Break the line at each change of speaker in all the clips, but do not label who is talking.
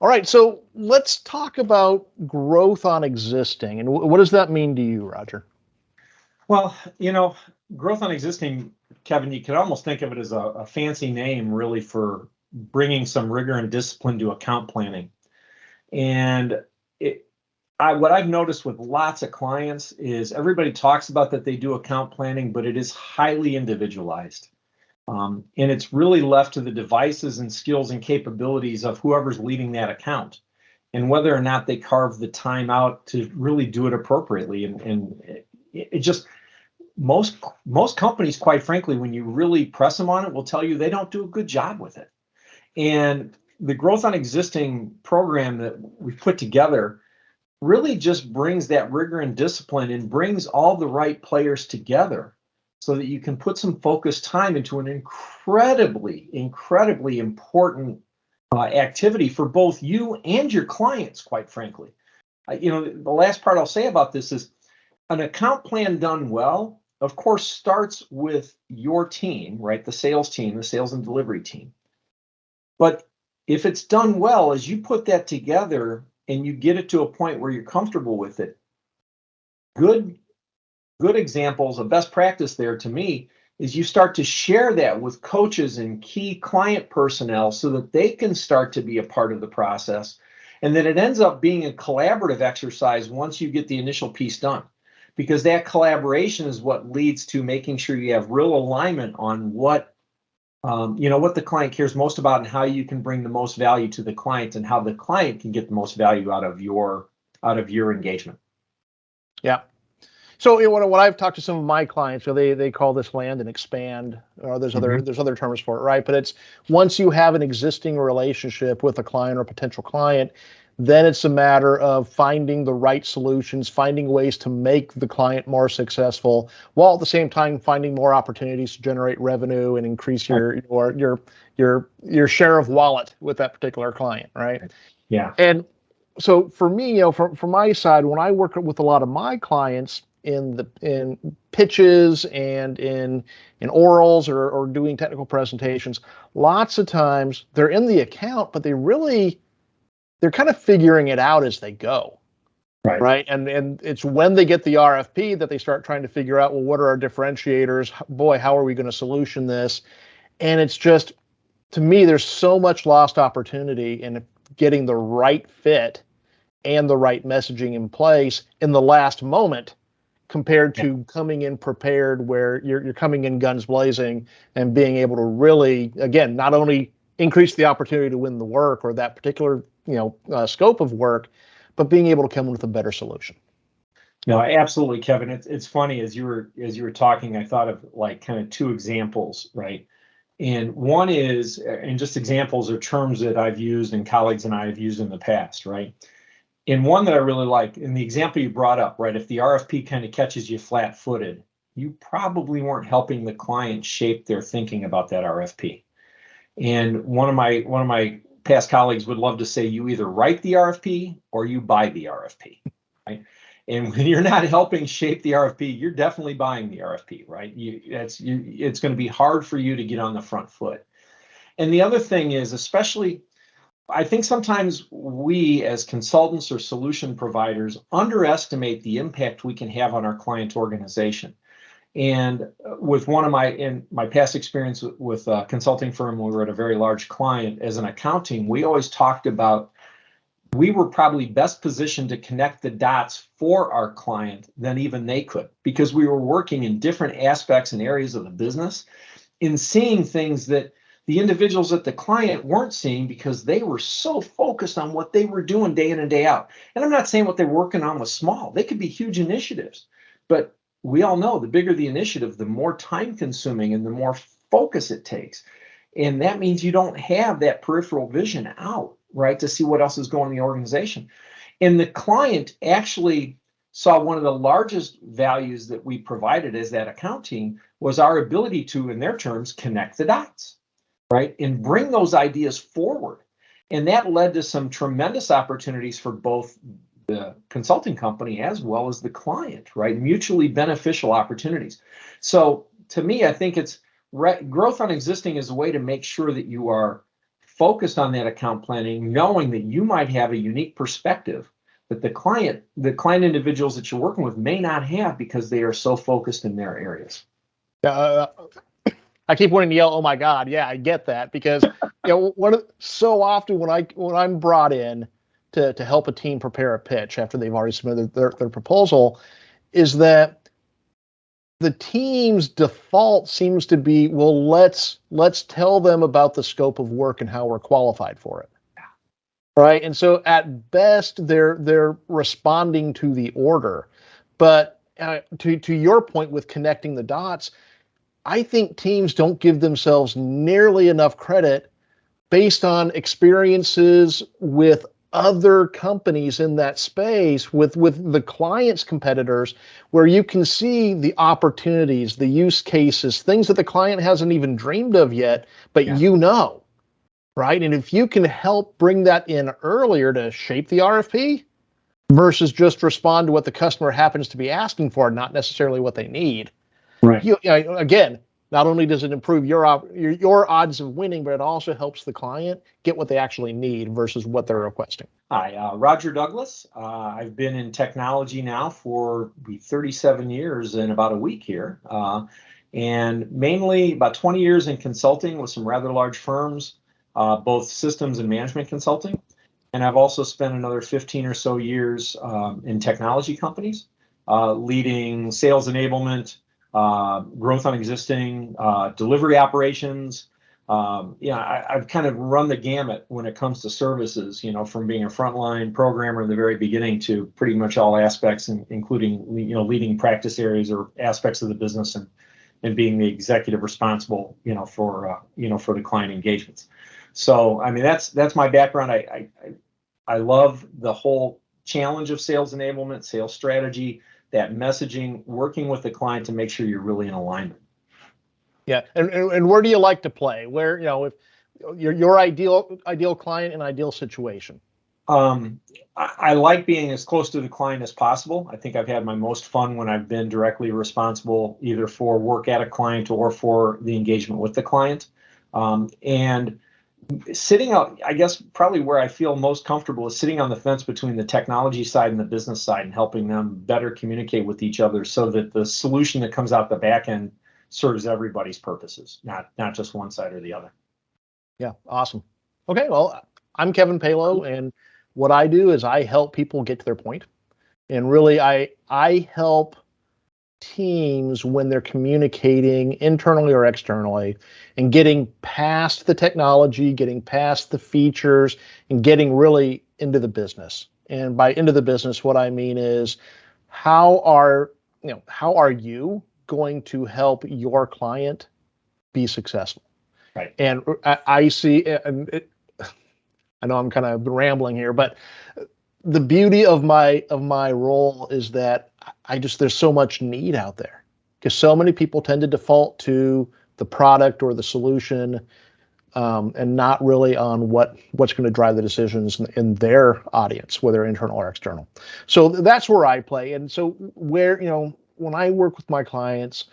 All right, so let's talk about growth on existing. And what does that mean to you, Roger?
Well, growth on existing, Kevin, you could almost think of it as a fancy name really for bringing some rigor and discipline to account planning. And what I've noticed with lots of clients is everybody talks about that they do account planning, but it is highly individualized. And it's really left to the devices and skills and capabilities of whoever's leading that account and whether or not they carve the time out to really do it appropriately. And it just, most companies, quite frankly, when you really press them on it, will tell you they don't do a good job with it. And the growth on existing program that we've put together really just brings that rigor and discipline and brings all the right players together so that you can put some focused time into an incredibly important activity for both you and your clients, quite frankly. The last part I'll say about this is an account plan done well, of course, starts with your team, right? The sales team, the sales and delivery team. But if it's done well, as you put that together and you get it to a point where you're comfortable with it, good examples of best practice there to me is you start to share that with coaches and key client personnel so that they can start to be a part of the process. And then it ends up being a collaborative exercise once you get the initial piece done, because that collaboration is what leads to making sure you have real alignment on what the client cares most about and how you can bring the most value to the client and how the client can get the most value out of your engagement.
Yeah. So when I've talked to some of my clients, they call this land and expand, or there's other terms for it, right? But it's once you have an existing relationship with a client or potential client, then it's a matter of finding the right solutions, finding ways to make the client more successful, while at the same time finding more opportunities to generate revenue and increase your share of wallet with that particular client, right?
Yeah.
And so for me, from my side, when I work with a lot of my clients in pitches and in orals or doing technical presentations, lots of times they're in the account, but they're kind of figuring it out as they go. Right. And it's when they get the RFP that they start trying to figure out, well, what are our differentiators? Boy, how are we going to solution this? And it's just, to me, there's so much lost opportunity in getting the right fit and the right messaging in place in the last moment compared to coming in prepared, where you're coming in guns blazing and being able to really, again, not only increase the opportunity to win the work or that particular scope of work, but being able to come in with a better solution.
No, absolutely, Kevin. It's funny, as you were talking, I thought of like kind of two examples, right? And one is, and just examples are terms that I've used and colleagues and I have used in the past, right? And one that I really like, in the example you brought up, right? If the RFP kind of catches you flat-footed, you probably weren't helping the client shape their thinking about that RFP. And one of my past colleagues would love to say, you either write the RFP or you buy the RFP, right? And when you're not helping shape the RFP, you're definitely buying the RFP, right? It's going to be hard for you to get on the front foot. And the other thing is, especially, I think sometimes we as consultants or solution providers underestimate the impact we can have on our client organization. And with in my past experience with a consulting firm, we were at a very large client as an accounting, we always talked about we were probably best positioned to connect the dots for our client than even they could, because we were working in different aspects and areas of the business and seeing things that the individuals at the client weren't seeing because they were so focused on what they were doing day in and day out. And I'm not saying what they're working on was small. They could be huge initiatives, but we all know the bigger the initiative, the more time consuming and the more focus it takes. And that means you don't have that peripheral vision out, right, to see what else is going on in the organization. And the client actually saw one of the largest values that we provided as that account team was our ability to, in their terms, connect the dots, right, and bring those ideas forward. And that led to some tremendous opportunities for both the consulting company as well as the client, right? Mutually beneficial opportunities. So to me, I think it's growth on existing is a way to make sure that you are focused on that account planning, knowing that you might have a unique perspective that the client individuals that you're working with may not have because they are so focused in their areas.
I keep wanting to yell, "Oh my God!" Yeah, I get that because so often when I'm brought in to help a team prepare a pitch after they've already submitted their proposal, is that the team's default seems to be, well, let's tell them about the scope of work and how we're qualified for it. Right. And so at best, they're responding to the order. But to your point with connecting the dots, I think teams don't give themselves nearly enough credit based on experiences with other companies in that space, with the client's competitors, where you can see the opportunities, the use cases, things that the client hasn't even dreamed of yet, but right? And if you can help bring that in earlier to shape the RFP versus just respond to what the customer happens to be asking for, not necessarily what they need.
Right.
Again, not only does it improve your odds of winning, but it also helps the client get what they actually need versus what they're requesting.
Hi, Roger Douglas. I've been in technology now for 37 years in about a week here, and mainly about 20 years in consulting with some rather large firms, both systems and management consulting. And I've also spent another 15 or so years in technology companies, leading sales enablement, growth on existing, delivery operations. I've kind of run the gamut when it comes to services, from being a frontline programmer in the very beginning to pretty much all aspects, including, leading practice areas or aspects of the business and being the executive responsible, for the client engagements. So, I mean, that's my background. I love the whole challenge of sales enablement, sales strategy, that messaging, working with the client to make sure you're really in alignment.
Yeah, and where do you like to play? Where, if your ideal client and ideal situation?
I like being as close to the client as possible. I think I've had my most fun when I've been directly responsible either for work at a client or for the engagement with the client. And sitting out, I guess probably where I feel most comfortable is sitting on the fence between the technology side and the business side and helping them better communicate with each other so that the solution that comes out the back end serves everybody's purposes, not just one side or the other.
Yeah, awesome. Okay, well, I'm Kevin Palo, and what I do is I help people get to their point. And really, I help teams when they're communicating internally or externally and getting past the technology, getting past the features, and getting really into the business. And by into the business, what I mean is how are you going to help your client be successful?
Right.
And I see, and I know I'm kind of rambling here, but the beauty of my role is that there's so much need out there because so many people tend to default to the product or the solution, and not really on what's going to drive the decisions in their audience, whether internal or external. So that's where I play. And so where, when I work with my clients,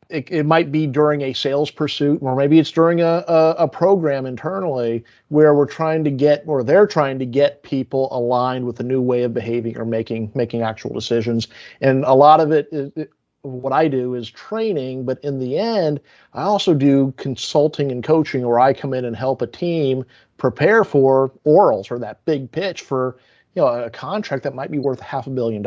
it might be during a sales pursuit, or maybe it's during a program internally where they're trying to get people aligned with a new way of behaving or making actual decisions. And a lot of it, what I do is training, but in the end, I also do consulting and coaching where I come in and help a team prepare for orals or that big pitch for a contract that might be worth $500 million,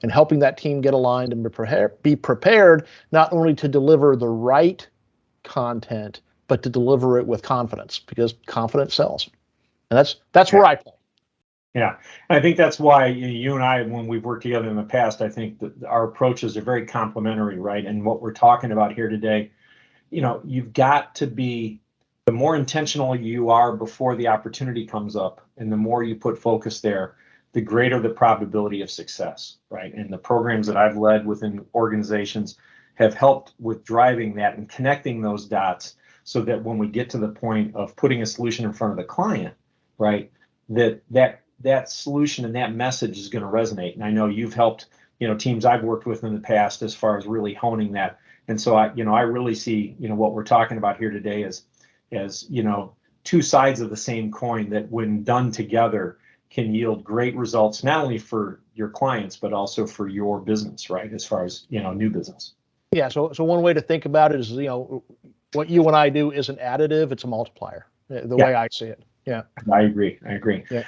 and helping that team get aligned and be prepared not only to deliver the right content, but to deliver it with confidence, because confidence sells. And that's where I play.
Yeah, I think that's why you and I, when we've worked together in the past, I think that our approaches are very complementary, right? And what we're talking about here today, you've got to be, the more intentional you are before the opportunity comes up, and the more you put focus there, the greater the probability of success, right? And the programs that I've led within organizations have helped with driving that and connecting those dots so that when we get to the point of putting a solution in front of the client, right, that solution and that message is going to resonate. And I know you've helped, teams I've worked with in the past as far as really honing that. And so I really see, what we're talking about here today as two sides of the same coin that, when done together, can yield great results, not only for your clients, but also for your business, right? As far as, new business.
Yeah. So one way to think about it is, what you and I do isn't additive; it's a multiplier. The
Yeah,
way I see it. Yeah.
I agree.
Yeah.